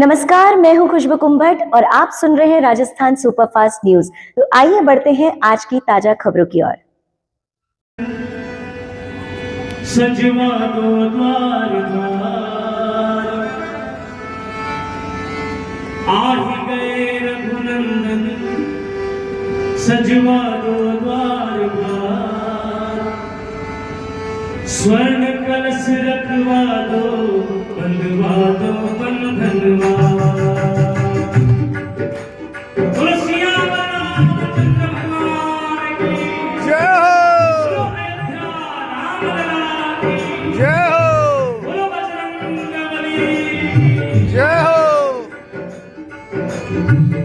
नमस्कार, मैं हूं खुशबू कुंभट और आप सुन रहे हैं राजस्थान सुपरफास्ट न्यूज। तो आइए बढ़ते हैं आज की ताजा खबरों की ओर। सजवा दो द्वार द्वार, आ ही गए रघुनंदन। सजवा दो द्वार द्वार, स्वर्ण कलश रखवा दो, बंधवा दो बंधनवा। सजवा दो द्वार द्वार,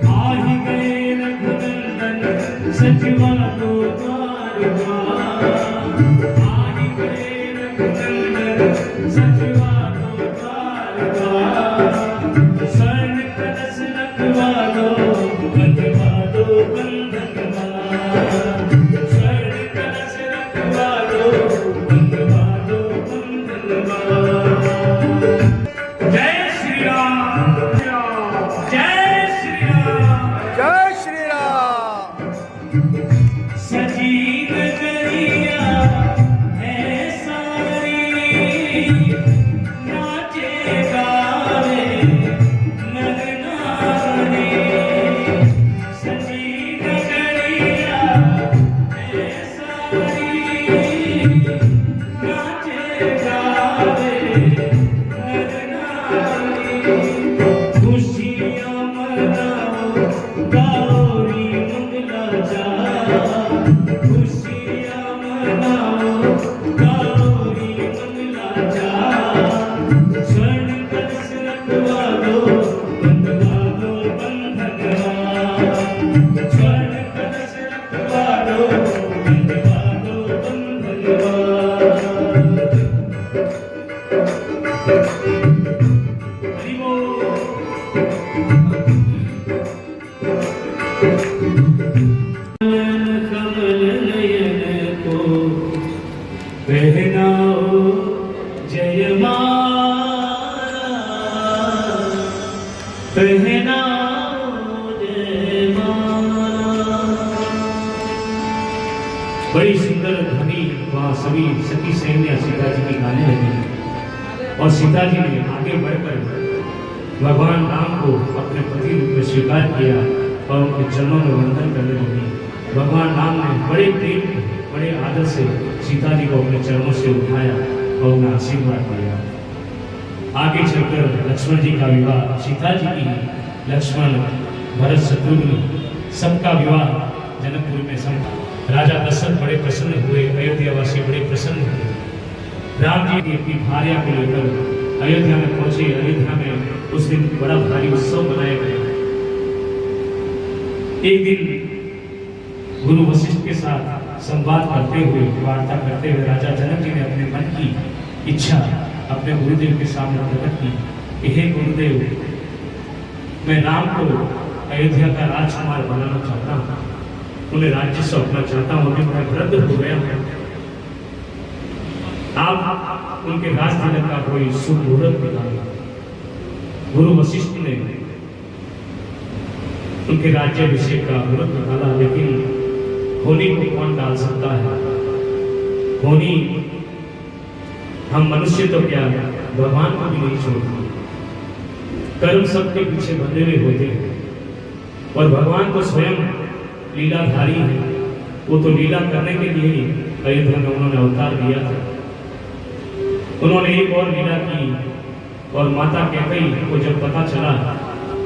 आ ही गए रघुनंदन। सजवा दो द्वार द्वार, स्वर्ण कलश रखवा दो, बंधवा दो बंधनवा। स्वर्ण कलश रखवा दो, बंधवा दो बंधनवा। जय श्री राम, जय श्री राम, जय श्री राम। सजी नगरिया है सारी, नाचे गावे नर नारी। सजी नगरिया है सारी, नाचे गावे नर नारी। खुशियाँ मनाओ गौरी मंगला जा, खुशियाँ मनाओ गौरी मंगला जा। स्वर्ण कलश रखवा दो, बंधवा दो बंधनवा। स्वर्ण कलश रखवा दो, बंधवा दो बंधनवा। हरि बोल। कमल नयन को पहनाओ जयमाला, पहनाओ जयमाला। बड़ी सुंदर ध्वनि वहाँ सभी सती सैन्य सीता जी की गाने लगी और सीता जी ने आगे बढ़कर भगवान राम को अपने पति रूप में स्वीकार किया और उनके चरणों में वंदन करने लगी। भगवान राम ने बड़े प्रेम, बड़े आदर से सीता जी को अपने चरणों से उठाया और उन्हें आशीर्वाद दिया। आगे चलकर लक्ष्मण जी का विवाह, सीता जी की लक्ष्मण भरत शत्रुघ्न सबका विवाह जनकपुर में संपन्न। राजा दशरथ बड़े प्रसन्न हुए, अयोध्यावासी बड़े प्रसन्न हुए। राम जी अपनी भार्या को लेकर अयोध्या में पहुंचे। अयोध्या में उस दिन बड़ा भारी उत्सव मनाया गया। एक दिन गुरु वशिष्ठ के साथ संवाद करते हुए, वार्ता करते हुए राजा जनक जी ने अपने मन की इच्छा अपने गुरुदेव के सामने प्रकट की कि हे गुरुदेव, मैं राम को अयोध्या का राजकुमार बनाना चाहता हूँ, उन्हें राज्य सौंपना चाहता हूँ। अभी मैं वृद्ध हो गया हूँ, आप उनके राज तिलक का कोई शुभ मुहूर्त निकालिए। गुरु वशिष्ठ ने उनके राज्याभिषेक का मुहूर्त निकाला, लेकिन होनी को कौन डाल सकता है? होनी हम मनुष्य तो क्या, भगवान को भी नहीं छोड़ते। कर्म सबके पीछे बंधे हुए होते हैं और भगवान को स्वयं लीलाधारी है। वो तो लीला करने के लिए ही अयोध्या में उन्होंने अवतार लिया था। उन्होंने एक और लीला की और माता कैकेयी को जब पता चला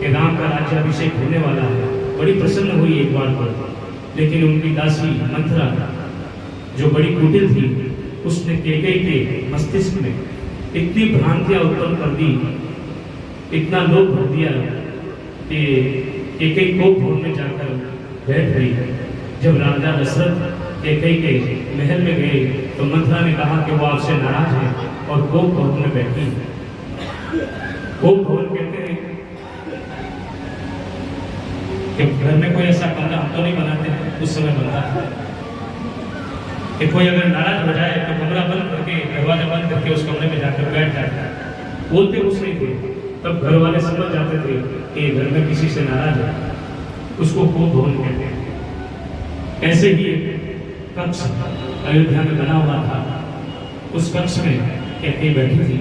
कि राम का राज्याभिषेक होने वाला है, बड़ी प्रसन्न हुई एक बार पर। लेकिन उनकी दासी मंथरा जो बड़ी कुटिल थी, उसने कैकेयी के मस्तिष्क में इतनी भ्रांतियां उत्पन्न कर दी, इतना लोभ भर दिया कि कैकेयी कोप भवन में जाकर बैठ गई। जब राजा दशरथ कैकेयी के महल में गए तो मंथरा ने कहा कि वो आपसे नाराज है और कोप भवन में बैठी। कोप भवन कहते हैं कि घर में कोई ऐसा कमरा हम तो नहीं बनाते, उस समय बनता है कि कोई अगर नाराज हो जाए तो कमरा बंद करके, दरवाजा बंद करके उस कमरे में जाकर बैठ जाता है। बोलते कुछ नहीं थे, तब घर वाले समझ जाते थे कि घर में किसी से नाराज है, उसको कोप भवन कहते हैं। ऐसे ही एक कक्ष अयोध्या में बना हुआ था, उस कक्ष में कैकेयी बैठी थी।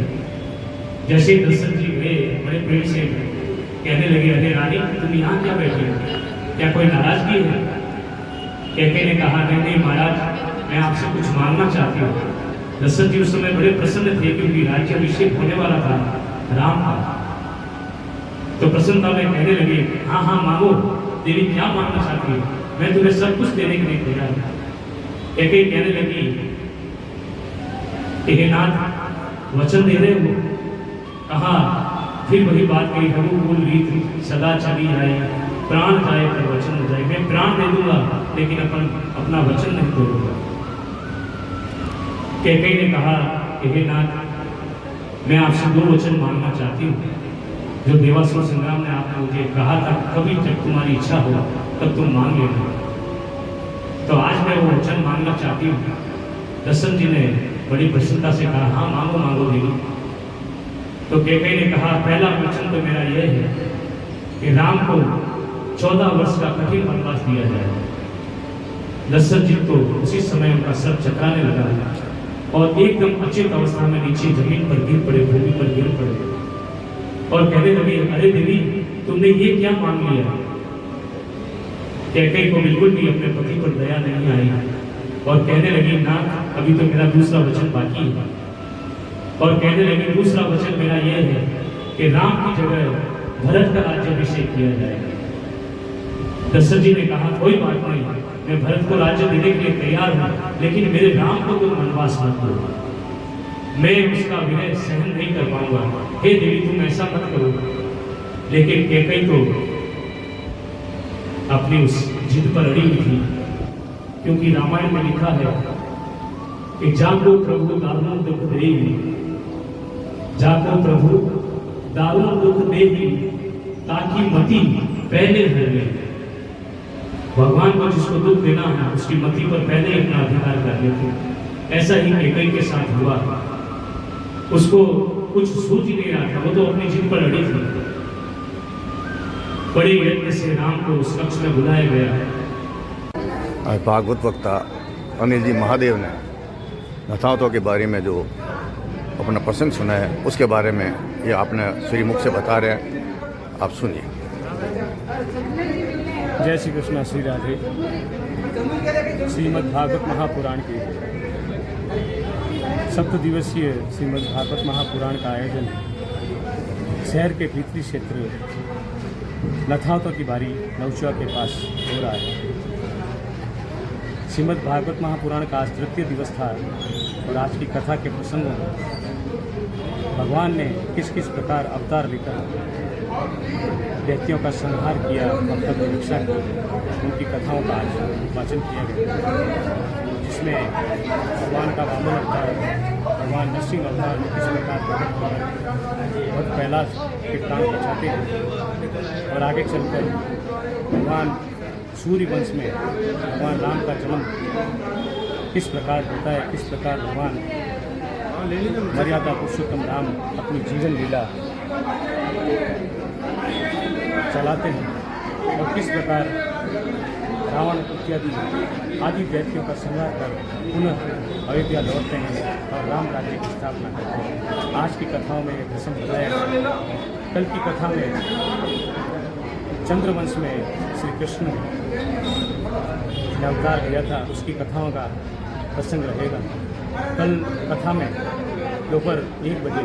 जैसे ही दशरथ जी गए, बड़े प्रेम से कहने लगे, अरे रानी तुम यहाँ क्या बैठी हो, क्या कोई नाराजगी है? कैकेयी ने कहा, नहीं महाराज, मैं आपसे कुछ मांगना चाहती हूँ। दशरथ जी उस समय बड़े प्रसन्न थे क्योंकि राज्याभिषेक होने वाला था राम का। तो प्रसन्नता में कहने लगे, हाँ हाँ मांगो देवी, क्या मांगना चाहती हो, मैं तुम्हें सब कुछ देने के लिए तैयार हूँ। कैकेयी कहने लगी, हे नाथ वचन दे रहे हो? कहा, फिर वही बात कही, रघुकुल रीत सदा चली आई, प्राण जाए पर वचन न जाए। मैं प्राण दे दूंगा लेकिन अपना वचन नहीं तोड़ूंगा। कैकेयी ने कहा, हे नाथ मैं आपसे 2 वचन मांगना चाहती हूँ, जो देवासुर संग्राम में आपने मुझे कहा था, कभी जब तुम्हारी इच्छा हो तब तुम मांग लेना। तो आज मैं वो वचन मांगना चाहती हूँ। दशरथ जी ने बड़ी प्रसन्नता से कहा, हाँ मांगो मांगो देवी। तो कैकेयी ने कहा, पहला वचन तो मेरा यह है कि राम को 14 वर्ष का कठिन वनवास दिया जाए। दशरथ जी तो उसी समय उनका सर चकराने लगा और एकदम अचेत अवस्था में नीचे जमीन पर गिर पड़े, भूमि पर गिर पड़े और कहने लगे, अरे देवी तुमने ये क्या मांग लिया? कैकेयी को बिल्कुल भी अपने पति पर दया नहीं आई और कहने लगी, नाथ अभी तो मेरा दूसरा वचन बाकी है। और कहने लगी, दूसरा वचन मेरा यह है कि राम की जगह भरत का राज्याभिषेक किया जाएगा। दशरथ जी ने कहा, कोई बात नहीं, मैं भरत को राज्य देने के लिए तैयार हूँ, लेकिन मेरे राम को तुम वनवास मत दो, मैं उसका विनय सहन नहीं कर पाऊंगा। हे देवी तुम ऐसा मत करो। लेकिन कैकेयी तो अपनी उस जिद पर अड़ी हुई थी, क्योंकि रामायण में लिखा है कि जाको प्रभु दारुण दुख देही, जाको प्रभु दारुण दुख देही, ताकि मति पहले हरे। भगवान को जिसको दुख देना है उसकी मति पर पहले ही अपना अधिकार कर लेते। ऐसा ही कैकेयी के साथ हुआ। उसको कुछ सूझ नहीं रहा था, वो तो अपनी जिद पर अड़ी थी। बड़े यत्न से राम को उस कक्ष में बुलाया गया। आज भागवत वक्ता अनिल जी महादेव ने नथावतों के बारे में जो अपना प्रसंग सुना है, उसके बारे में ये आपने श्रीमुख से बता रहे हैं, आप सुनिए। जय श्री कृष्ण, श्री राधे। श्रीमद् भागवत महापुराण की 7 दिवसीय श्रीमद् भागवत महापुराण का आयोजन शहर के भीतरी क्षेत्र नथावतों की बारी नवचुआ के पास हो रहा है। श्रीमद् भागवत महापुराण का आज 3 दिवस था और आज की कथा के प्रसंगों में भगवान ने किस किस प्रकार अवतार लेकर व्यक्तियों का संहार किया, भक्तों की रक्षा की, उनकी कथाओं का आज वाचन किया गया, जिसमें भगवान का वामन अवतार, भगवान नरसिंह अवतार में किस प्रकार बहुत कैलाश के काम बचाते हैं और आगे चलकर भगवान सूर्य वंश में भगवान राम का जन्म किस प्रकार होता है, किस प्रकार भगवान मर्यादा पुरुषोत्तम राम अपनी जीवन लीला चलाते हैं और किस प्रकार रावण इत्यादि आदि दैत्यों का संहार कर पुनः अयोध्या लौटते हैं और राम राज्य की स्थापना करते हैं। आज की कथाओं में यह प्रसंग बताया गया। कल की कथा में चंद्रवंश में श्री कृष्ण ने अवतार लिया था, उसकी कथाओं का प्रसंग रहेगा। कल कथा में दोपहर 1 बजे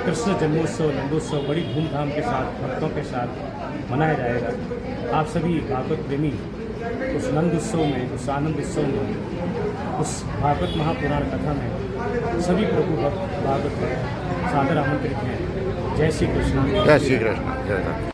कृष्ण जन्मोत्सव नंदोत्सव बड़ी धूमधाम के साथ भक्तों के साथ मनाया जाएगा। आप सभी भागवत प्रेमी उस नंद उत्सव में, उस आनंद उत्सव में, उस भागवत महापुराण कथा में सभी प्रभु भक्त भागवत सादर आमंत्रित हैं। जय श्री कृष्ण, जय श्री कृष्ण, जय राम।